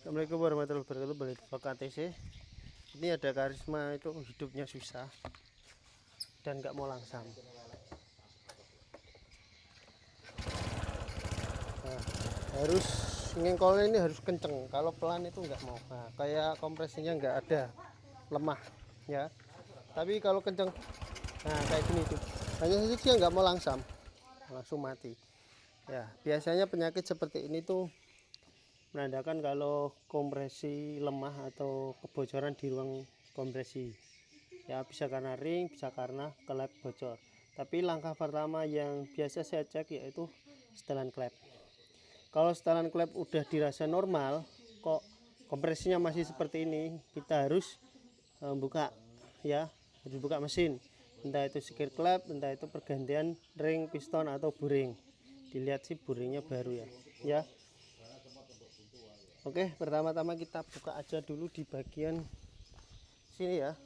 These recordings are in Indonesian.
Assalamualaikum warahmatullahi wabarakatuh. Balik vlog ATC. Ini ada Karisma, itu hidupnya susah dan nggak mau langsam. Nah, harus ngengkolnya ini harus kenceng. Kalau pelan itu nggak mau. Nah, kayak kompresinya nggak ada, lemah ya. Tapi kalau kenceng, nah kayak gini tuh. Hanya saja dia nggak mau langsam, langsung mati. Ya, biasanya penyakit seperti ini tuh menandakan kalau kompresi lemah atau kebocoran di ruang kompresi. Ya, bisa karena ring, bisa karena klep bocor. Tapi langkah pertama yang biasa saya cek yaitu setelan klep. Kalau setelan klep udah dirasa normal, kok kompresinya masih seperti ini, kita harus buka ya, harus buka mesin. Entah itu sikir klep, entah itu pergantian ring, piston atau buring. Dilihat sih buringnya baru ya. Ya. Oke, pertama-tama kita buka aja dulu di bagian sini ya.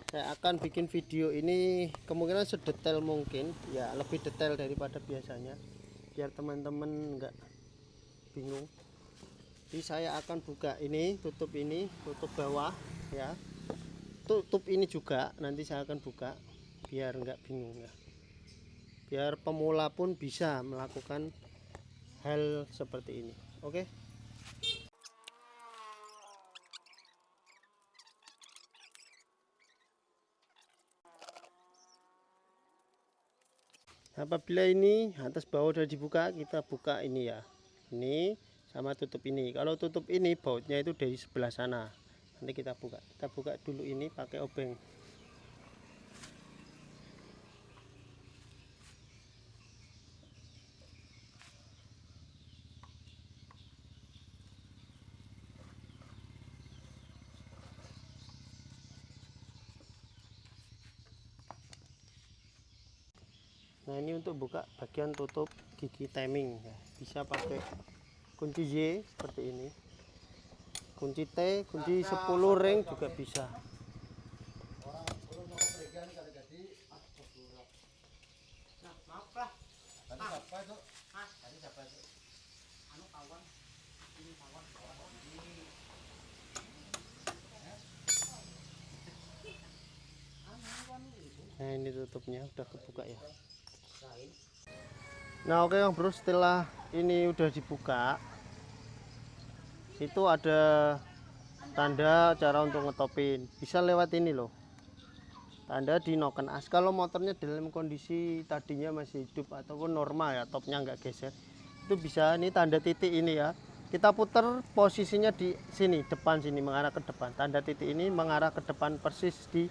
Saya akan bikin video ini kemungkinan sedetail mungkin, ya lebih detail daripada biasanya, biar teman-teman nggak bingung. Jadi saya akan buka ini, tutup bawah ya. Tutup ini juga nanti saya akan buka biar nggak bingung ya. Biar pemula pun bisa melakukan hal seperti ini. Oke. Apabila ini atas bawah sudah dibuka, kita buka ini ya. Ini sama tutup ini. Kalau tutup ini bautnya itu dari sebelah sana. Nanti kita buka. Kita buka dulu ini pakai obeng. Nah, ini untuk buka bagian tutup gigi timing ya. Bisa pakai kunci Y seperti ini. Kunci T, kunci 10 ring juga bisa. Nah, ini tutupnya udah kebuka ya. Nah, oke bro, setelah ini udah dibuka, itu ada tanda cara untuk ngetopin. Bisa lewat ini loh, tanda di noken as. Kalau motornya dalam kondisi tadinya masih hidup ataupun normal ya, topnya nggak geser, itu bisa ini tanda titik ini ya. Kita putar posisinya di sini, depan sini, mengarah ke depan. Tanda titik ini mengarah ke depan persis di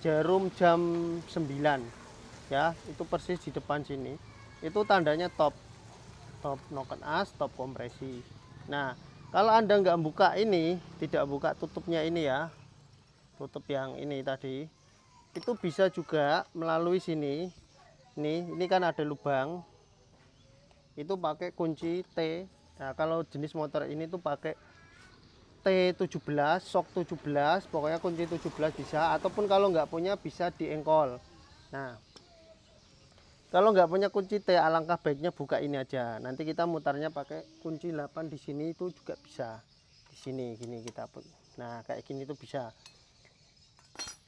jarum jam 9 ya, itu persis di depan sini. Itu tandanya top noken as, top kompresi. Nah, kalau Anda nggak buka ini, tidak buka tutupnya ini ya, tutup yang ini tadi, itu bisa juga melalui sini. Ini kan ada lubang, itu pakai kunci T. Nah, kalau jenis motor ini tuh pakai T17, shock 17, pokoknya kunci 17 bisa, ataupun kalau nggak punya bisa diengkol. Nah, kalau nggak punya kunci T, alangkah baiknya buka ini aja. Nanti kita mutarnya pakai kunci 8 di sini itu juga bisa. Di sini gini kita pun. Nah, kayak gini tuh bisa.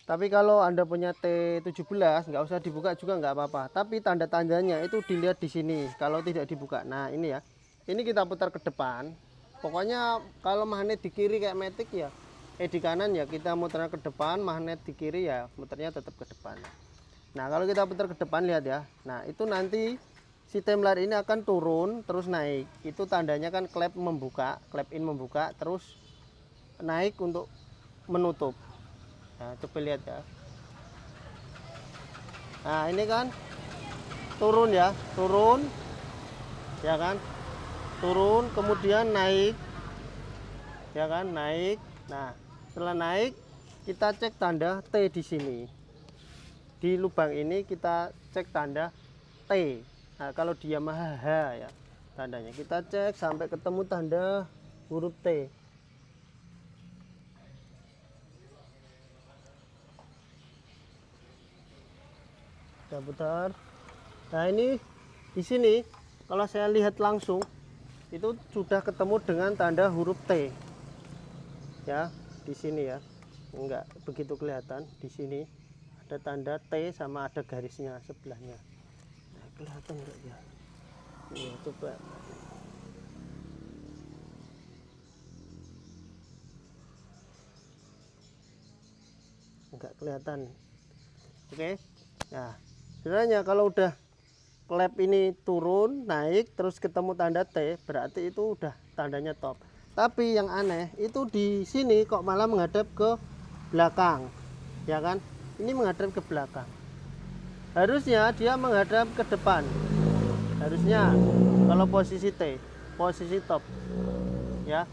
Tapi kalau Anda punya T17, nggak usah dibuka juga nggak apa-apa. Tapi tanda-tandanya itu dilihat di sini. Kalau tidak dibuka, nah ini ya. Ini kita putar ke depan. Pokoknya kalau magnet di kiri kayak matic ya, di kanan ya kita muternya ke depan. Magnet di kiri ya muternya tetap ke depan. Nah, kalau kita putar ke depan, lihat ya. Nah, itu nanti si temlar ini akan turun terus naik. Itu tandanya kan klep membuka, klep in membuka terus naik untuk menutup. Nah, coba lihat ya. Nah, ini kan turun ya, turun ya kan, turun kemudian naik ya kan, naik. Nah, setelah naik kita cek tanda T di sini. Di lubang ini kita cek tanda T. Nah, kalau di Yamaha H ya tandanya, kita cek sampai ketemu tanda huruf T. Kita putar. Nah, ini di sini kalau saya lihat langsung itu sudah ketemu dengan tanda huruf T ya. Di sini ya, enggak begitu kelihatan. Di sini ada tanda T sama ada garisnya sebelahnya. Nah, kelihatan enggak ya? Iya, coba. Enggak kelihatan. Oke. Nah, sebenarnya kalau udah klep ini turun naik terus ketemu tanda T, berarti itu udah tandanya top. Tapi yang aneh itu di sini kok malah menghadap ke belakang, ya kan? Ini menghadap ke belakang. Harusnya dia menghadap ke depan. Harusnya kalau posisi T, posisi top, ya.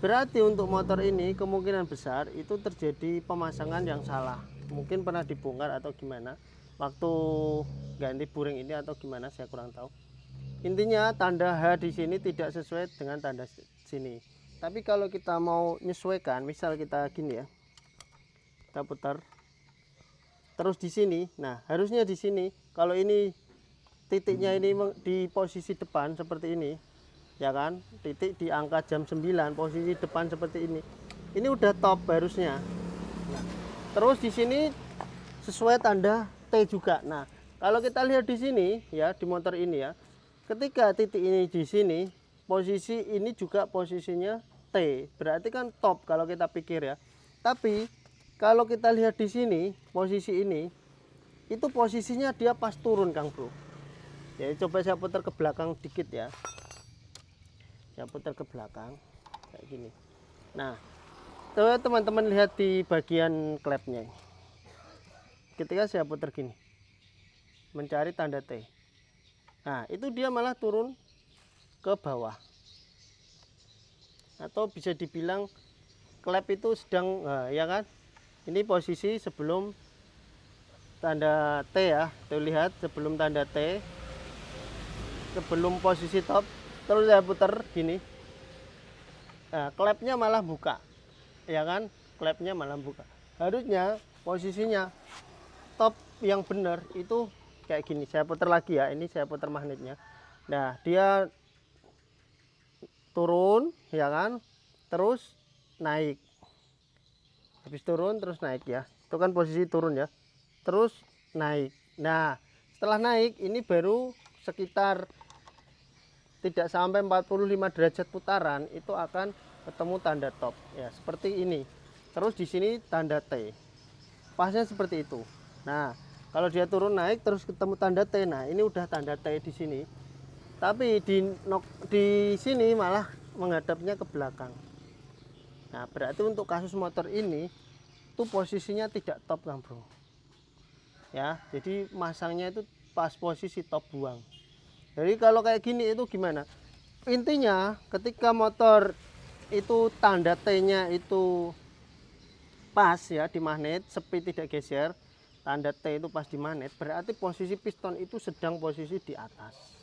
Berarti untuk motor ini kemungkinan besar itu terjadi pemasangan yang salah. Mungkin pernah dibongkar atau gimana waktu ganti buring ini atau gimana, saya kurang tahu. Intinya tanda H di sini tidak sesuai dengan tanda sini. Tapi kalau kita mau menyesuaikan, misal kita gini ya, kita putar terus di sini. Nah, harusnya di sini kalau ini titiknya ini di posisi depan seperti ini, ya kan, titik di angka jam 9 posisi depan seperti ini udah top harusnya. Nah, terus di sini sesuai tanda T juga. Nah, kalau kita lihat di sini ya, di motor ini ya, ketika titik ini di sini, posisi ini juga posisinya T, berarti kan top kalau kita pikir ya. Tapi kalau kita lihat di sini, posisi ini itu posisinya dia pas turun Kang Bro. Ya, coba saya putar ke belakang dikit ya. Saya putar ke belakang kayak gini. Nah, coba teman-teman lihat di bagian klepnya. Ketika saya putar gini, mencari tanda T. Nah, itu dia malah turun ke bawah. Atau bisa dibilang klep itu sedang, ya kan? Ini posisi sebelum tanda T ya. Tuh lihat sebelum tanda T. Sebelum posisi top, terus saya putar gini. Nah, klepnya malah buka. Ya kan? Klepnya malah buka. Harusnya posisinya top yang benar itu kayak gini. Saya putar lagi ya, ini saya putar magnetnya. Nah, dia turun ya kan, terus naik, habis turun terus naik ya, itu kan posisi turun ya, terus naik. Nah, setelah naik ini baru sekitar tidak sampai 45 derajat putaran itu akan ketemu tanda top ya, seperti ini. Terus di sini tanda T, pasnya seperti itu. Nah, kalau dia turun naik terus ketemu tanda T, nah ini udah tanda T di sini. Tapi di sini malah menghadapnya ke belakang. Nah, berarti untuk kasus motor ini itu posisinya tidak top Kang Bro. Ya, jadi masangnya itu pas posisi top buang. Jadi kalau kayak gini itu gimana? Intinya ketika motor itu tanda T-nya itu pas ya di magnet, sepi tidak geser, tanda T itu pas di magnet, berarti posisi piston itu sedang posisi di atas.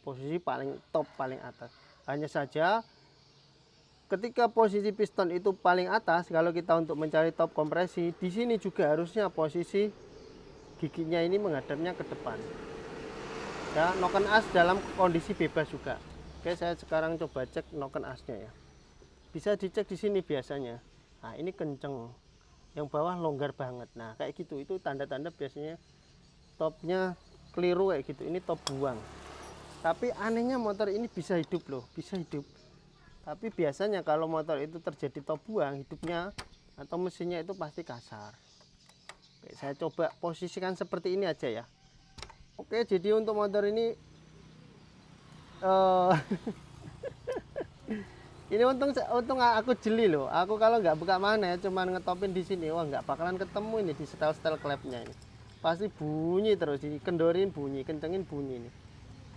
Posisi paling top, paling atas. Hanya saja ketika posisi piston itu paling atas, kalau kita untuk mencari top kompresi, di sini juga harusnya posisi giginya ini menghadapnya ke depan. Ya, noken as dalam kondisi bebas juga. Oke, saya sekarang coba cek noken asnya ya. Bisa dicek di sini biasanya. Nah, ini kenceng. Yang bawah longgar banget. Nah, kayak gitu. Itu tanda-tanda biasanya topnya keliru kayak gitu. Ini top buang. Tapi anehnya motor ini bisa hidup loh, bisa hidup. Tapi biasanya kalau motor itu terjadi top buang, hidupnya atau mesinnya itu pasti kasar. Oke, saya coba posisikan seperti ini aja ya. Oke, jadi untuk motor ini ini untung aku jeli loh. Aku kalau nggak buka mana ya, cuman ngetopin di sini, wah nggak bakalan ketemu ini di setel-setel klepnya ini. Pasti bunyi terus, dikendorin bunyi, kencengin bunyi ini.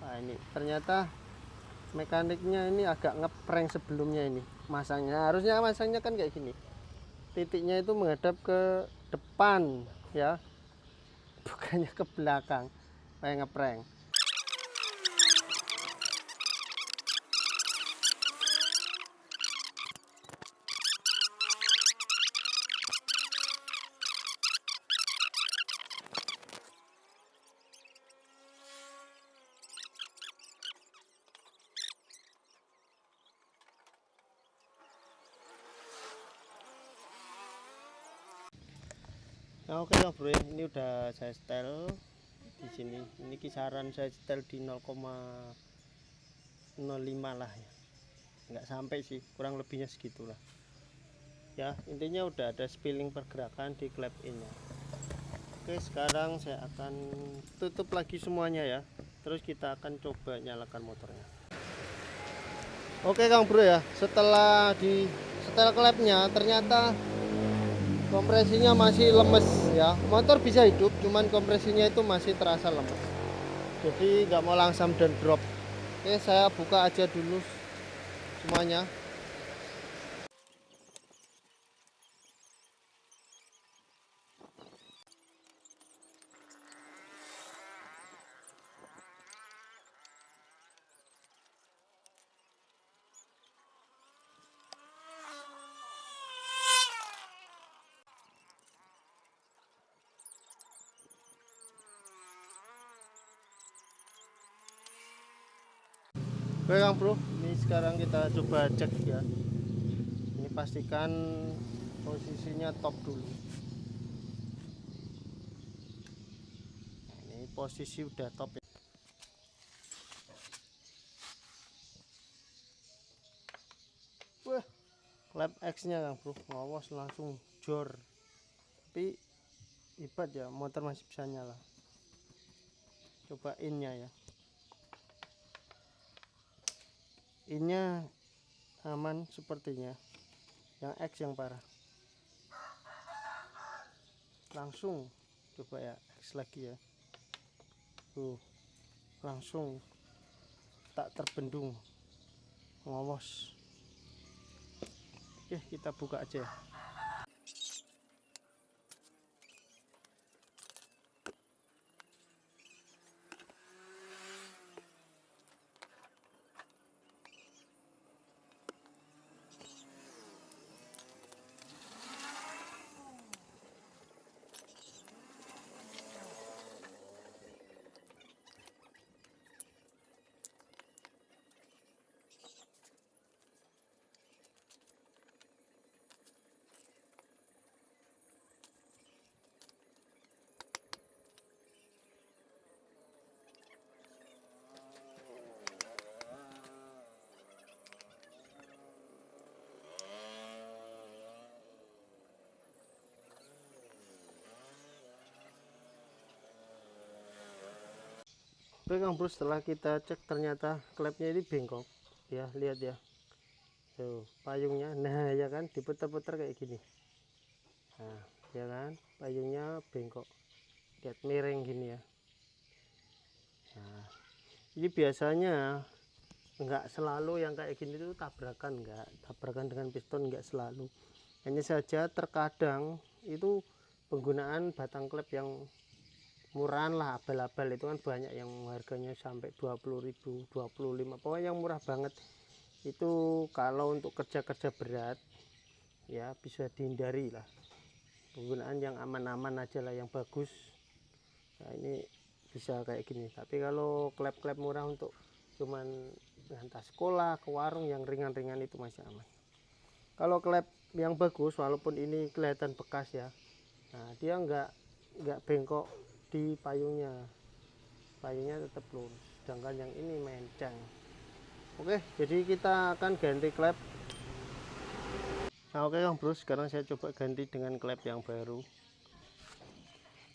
Nah, ini ternyata mekaniknya ini agak ngeprank sebelumnya ini. Masangnya harusnya masangnya kan kayak gini. Titiknya itu menghadap ke depan ya, bukannya ke belakang. Kayak ngeprank. Nah, oke bro, ini udah saya setel di sini. Ini kisaran saya setel di 0,05 lah ya, nggak sampai sih, kurang lebihnya segitulah ya. Intinya udah ada spilling pergerakan di klep ini. Oke, sekarang saya akan tutup lagi semuanya ya, terus kita akan coba nyalakan motornya. Oke Kang Bro ya, setelah di setel klepnya ternyata kompresinya masih lemes ya. Motor bisa hidup, cuman kompresinya itu masih terasa lemes, jadi nggak mau langsam dan drop. Oke, saya buka aja dulu semuanya. Oke Kang Bro, ini sekarang kita coba cek ya. Ini pastikan posisinya top dulu. Ini posisi udah top ya. Wah, klep X nya Kang Bro, ngawas langsung jor. Tapi hebat ya, motor masih bisa nyala. Coba innya ya. Innya aman sepertinya, yang X yang parah. Langsung coba ya X lagi ya. Langsung tak terbendung, ngawos. Oke, kita buka aja ya. Oke Kang Bro, setelah kita cek ternyata klepnya ini bengkok ya, lihat ya tuh payungnya. Nah ya kan, diputar-putar kayak gini. Nah ya kan, payungnya bengkok, lihat miring gini ya. Nah ini biasanya enggak selalu yang kayak gini tuh tabrakan, enggak tabrakan dengan piston, enggak selalu. Hanya saja terkadang itu penggunaan batang klep yang murahan lah, abal-abal itu kan banyak yang harganya sampai 20.000, 25, pokoknya yang murah banget itu. Kalau untuk kerja-kerja berat ya bisa dihindari lah, penggunaan yang aman-aman aja lah, yang bagus. Nah ini bisa kayak gini. Tapi kalau klep-klep murah untuk cuman ngantar sekolah, ke warung, yang ringan-ringan itu masih aman. Kalau klep yang bagus, walaupun ini kelihatan bekas ya, nah dia nggak bengkok di payungnya, payungnya tetap lurus, sedangkan yang ini menceng. Oke, jadi kita akan ganti klep. Nah oke Kang Bro, sekarang saya coba ganti dengan klep yang baru.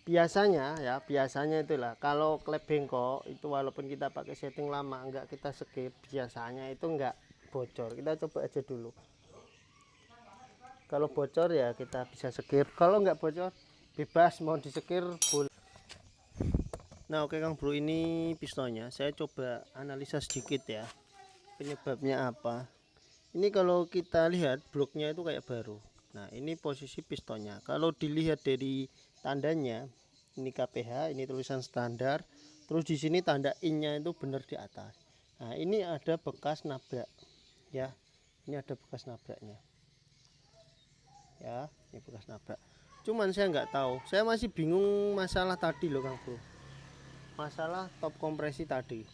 Biasanya ya, biasanya itulah kalau klep bengkok itu walaupun kita pakai setting lama, enggak kita skip, biasanya itu enggak bocor. Kita coba aja dulu. Kalau bocor ya kita bisa skip, kalau enggak bocor bebas mau disekir boleh. Nah oke Kang Bro, ini pistonnya saya coba analisa sedikit ya, penyebabnya apa. Ini kalau kita lihat bloknya itu kayak baru. Nah ini posisi pistonnya, kalau dilihat dari tandanya ini KPH, ini tulisan standar, terus di sini tanda innya itu benar di atas. Nah ini ada bekas nabrak ya, ini ada bekas nabraknya ya, ini bekas nabrak. Cuman saya nggak tahu, saya masih bingung masalah tadi loh Kang Bro, masalah top kompresi tadi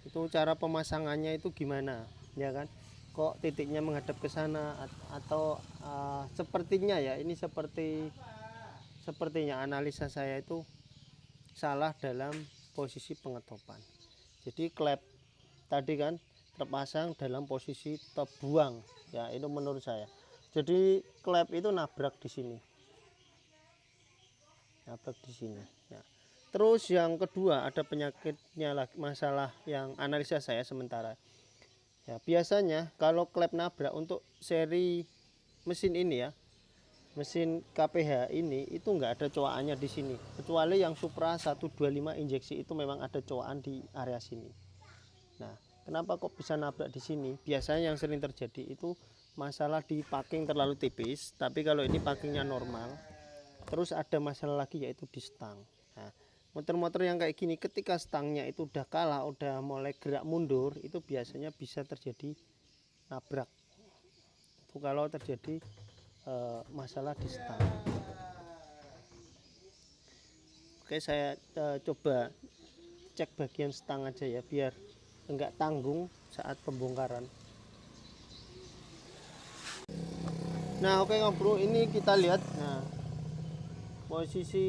itu cara pemasangannya itu gimana ya kan, kok titiknya menghadap ke sana atau sepertinya ya ini seperti sepertinya analisa saya itu salah dalam posisi pengetopan. Jadi klep tadi kan terpasang dalam posisi top buang ya, itu menurut saya. Jadi klep itu nabrak di sini, ya. Terus yang kedua ada penyakitnya lagi, masalah yang analisa saya sementara ya. Biasanya kalau klep nabrak untuk seri mesin ini ya, mesin KPH ini itu enggak ada coakannya di sini, kecuali yang Supra 125 injeksi itu memang ada coakan di area sini. Nah, kenapa kok bisa nabrak di sini? Biasanya yang sering terjadi itu masalah di packing terlalu tipis, tapi kalau ini packingnya normal. Terus ada masalah lagi yaitu di stang. Nah, motor-motor yang kayak gini ketika stangnya itu udah kalah, udah mulai gerak mundur, itu biasanya bisa terjadi nabrak. Itu kalau terjadi masalah di stang. Oke, saya coba cek bagian stang aja ya, biar enggak tanggung saat pembongkaran. Nah, oke bro, ini kita lihat. Nah, posisi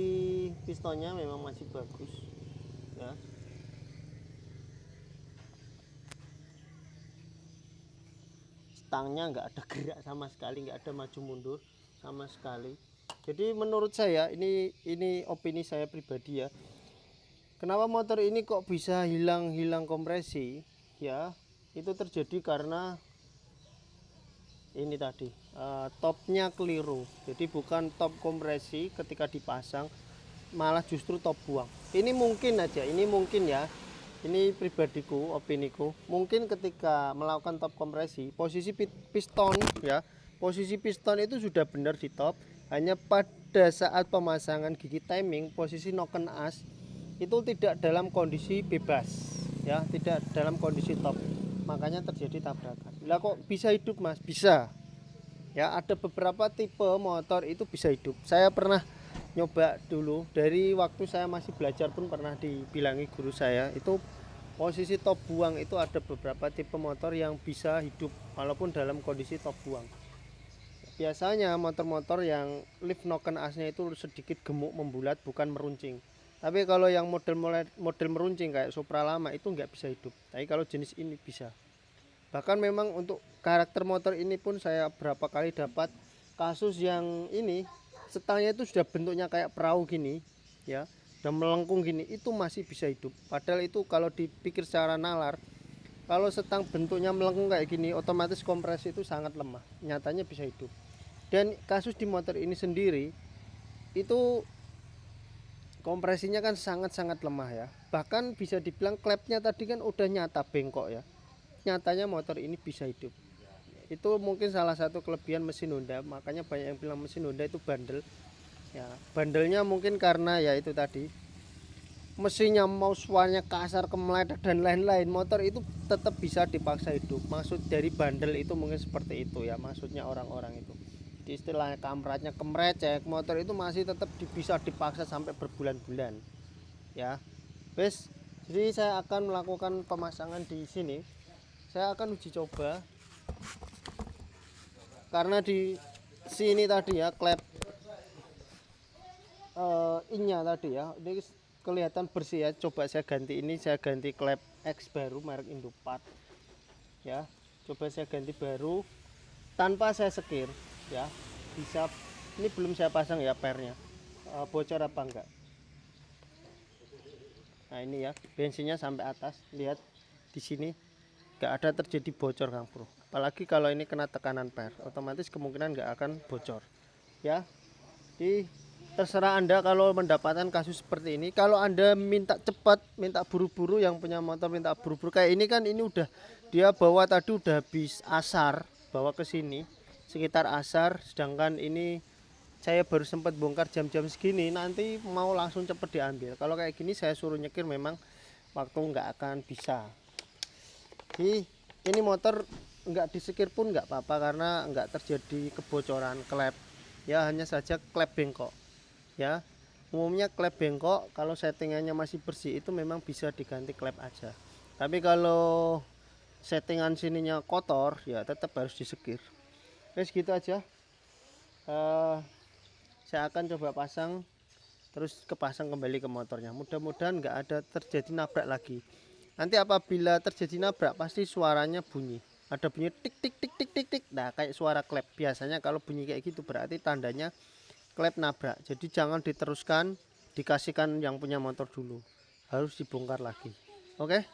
pistonnya memang masih bagus ya. Stangnya enggak ada gerak sama sekali, enggak ada maju mundur sama sekali. Jadi menurut saya ini opini saya pribadi ya. Kenapa motor ini kok bisa hilang kompresi ya? Itu terjadi karena ini tadi topnya keliru. Jadi bukan top kompresi ketika dipasang, malah justru top buang. Ini mungkin aja, ini mungkin ya, ini pribadiku, opiniku, mungkin ketika melakukan top kompresi posisi piston ya, posisi piston itu sudah benar di top, hanya pada saat pemasangan gigi timing posisi noken as itu tidak dalam kondisi bebas ya, tidak dalam kondisi top, makanya terjadi tabrakan. Lah kok bisa hidup mas? Bisa ya, ada beberapa tipe motor itu bisa hidup. Saya pernah nyoba dulu, dari waktu saya masih belajar pun pernah dibilangi guru saya, itu posisi top buang itu ada beberapa tipe motor yang bisa hidup walaupun dalam kondisi top buang. Biasanya motor-motor yang lift noken asnya itu sedikit gemuk membulat, bukan meruncing. Tapi kalau yang model meruncing kayak Supra lama itu nggak bisa hidup. Tapi kalau jenis ini bisa. Bahkan memang untuk karakter motor ini pun saya berapa kali dapat kasus yang ini stangnya itu sudah bentuknya kayak perahu gini ya, dan melengkung gini, itu masih bisa hidup. Padahal itu kalau dipikir secara nalar, kalau stang bentuknya melengkung kayak gini otomatis kompresi itu sangat lemah, nyatanya bisa hidup. Dan kasus di motor ini sendiri itu kompresinya kan sangat-sangat lemah ya, bahkan bisa dibilang klepnya tadi kan udah nyata bengkok ya, nyatanya motor ini bisa hidup. Itu mungkin salah satu kelebihan mesin Honda, makanya banyak yang bilang mesin Honda itu bandel ya. Bandelnya mungkin karena ya itu tadi, mesinnya mau suaranya kasar, kemeledak dan lain-lain, motor itu tetap bisa dipaksa hidup. Maksud dari bandel itu mungkin seperti itu ya, maksudnya orang-orang itu di istilahnya kamratnya kemrecek, motor itu masih tetap bisa dipaksa sampai berbulan-bulan ya. Wes, jadi saya akan melakukan pemasangan di sini. Saya akan uji coba karena di sini tadi ya klep innya tadi ya, ini kelihatan bersih ya. Coba saya ganti ini, saya ganti klep X baru merek Indopart ya. Coba saya ganti baru tanpa saya sekir ya, bisa. Ini belum saya pasang ya pernya, bocor apa enggak. Nah ini ya, bensinnya sampai atas, lihat di sini nggak ada terjadi bocor Kang Bro. Apalagi kalau ini kena tekanan per, otomatis kemungkinan nggak akan bocor ya. Jadi terserah Anda kalau mendapatkan kasus seperti ini. Kalau Anda minta cepat, minta buru-buru, yang punya motor minta buru-buru kayak ini kan, ini udah dia bawa tadi udah habis asar, bawa ke sini sekitar asar, sedangkan ini saya baru sempat bongkar jam-jam segini, nanti mau langsung cepet diambil. Kalau kayak gini saya suruh nyekir memang waktu nggak akan bisa. Jadi ini motor nggak disekir pun nggak apa-apa karena nggak terjadi kebocoran klep ya, hanya saja klep bengkok ya. Umumnya klep bengkok kalau settingannya masih bersih itu memang bisa diganti klep aja, tapi kalau settingan sininya kotor ya tetap harus disekir. Guys gitu aja saya akan coba pasang, terus kepasang kembali ke motornya. Mudah-mudahan nggak ada terjadi nabrak lagi. Nanti apabila terjadi nabrak pasti suaranya bunyi, ada bunyi tik tik tik tik tik tik. Nah kayak suara klep. Biasanya kalau bunyi kayak gitu berarti tandanya klep nabrak. Jadi jangan diteruskan, dikasihkan yang punya motor dulu, harus dibongkar lagi. Oke.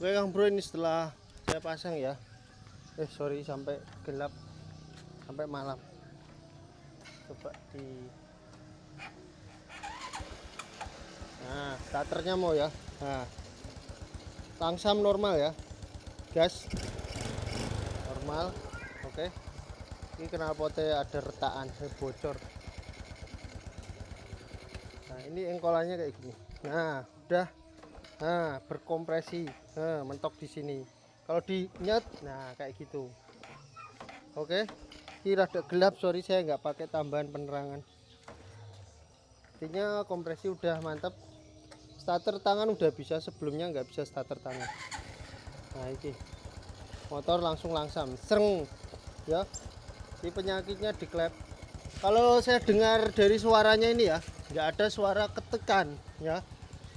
Oke Kang Bro, ini setelah saya pasang ya. Sorry sampai gelap, sampai malam. Coba di. Nah, starternya mau ya. Nah, langsam normal ya. Gas normal. Oke. Ini knalpotnya ada retakan, bocor. Nah, ini engkolannya kayak gini. Nah, udah. Nah, berkompresi, mentok di sini. Kalau dinyet, nah kayak gitu. Oke, ini rada gelap, sorry saya nggak pakai tambahan penerangan. Intinya kompresi udah mantap. Starter tangan udah bisa, sebelumnya nggak bisa starter tangan. Nah ini motor langsung langsam, sereng ya. Ini penyakitnya di klep. Kalau saya dengar dari suaranya ini ya, nggak ada suara ketekan ya.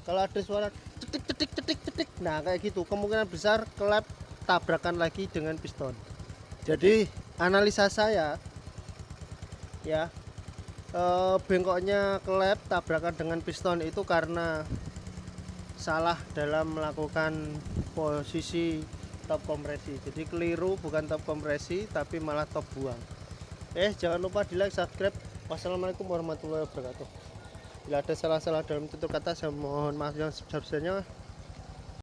Kalau ada suara cetik cetik cetik cetik, nah kayak gitu, kemungkinan besar klep tabrakan lagi dengan piston. Jadi analisa saya ya, bengkoknya klep tabrakan dengan piston itu karena salah dalam melakukan posisi top kompresi. Jadi keliru, bukan top kompresi tapi malah top buang. Jangan lupa di like, subscribe. Wassalamualaikum warahmatullahi wabarakatuh. Bila ada salah-salah dalam tutur kata, saya mohon maaf yang sebesar-besarnya.